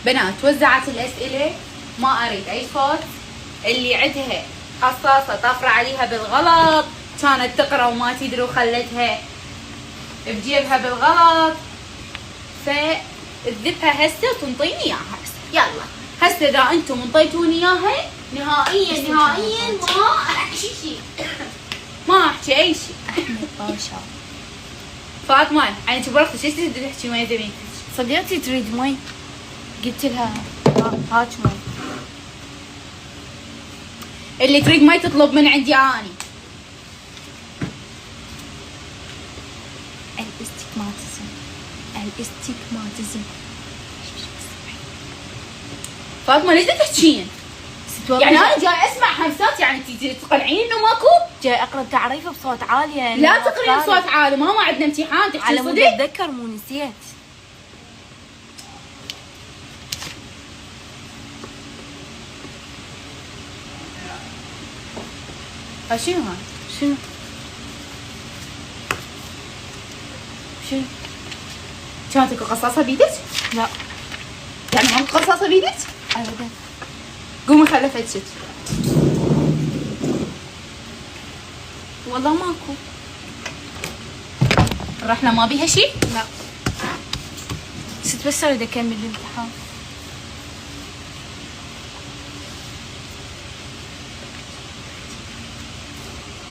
بنات وزعت الأسئلة، ما أريد أي صوت. اللي عندها حصاصة طفرة عليها بالغلط، كانت تقرأ وما تدري وخلتها بجيبها بالغلط، فاذبها هسه وتنطيني اياها هسه. يلا هسه اذا انتم انطيتوني اياها نهائيا نهائيا ما احكي شيء، ما احكي اي شيء. احمد باشا. فاطمه انت برختك ايش تريد تحكي وين زميلتك؟ صديقتي تريد مي، قلت لها هاك مي. اللي تريد مي تطلب من عندي اني. الاستيكماتيزم. فاطمه ليش تحكين؟ يعني انا جاي اسمع همسات، يعني تجي تقنعين انه ماكو؟ جاي اقرا تعريفه بصوت عالي يعني. لا تقرين بصوت عالي، ماما عندنا امتحان تحكي على صدق. مود اتذكر مو نسيت. شنو هاي؟ شنو؟ شنو؟ كانت اكو قصاصه بيدك؟ لا يعني ماكو قصاصه بيدك؟ ابدا. قومي خلي فتشك. والله ماكو. الرحله ما بيها شيء؟ لا ست بس اريد اكمل الامتحان.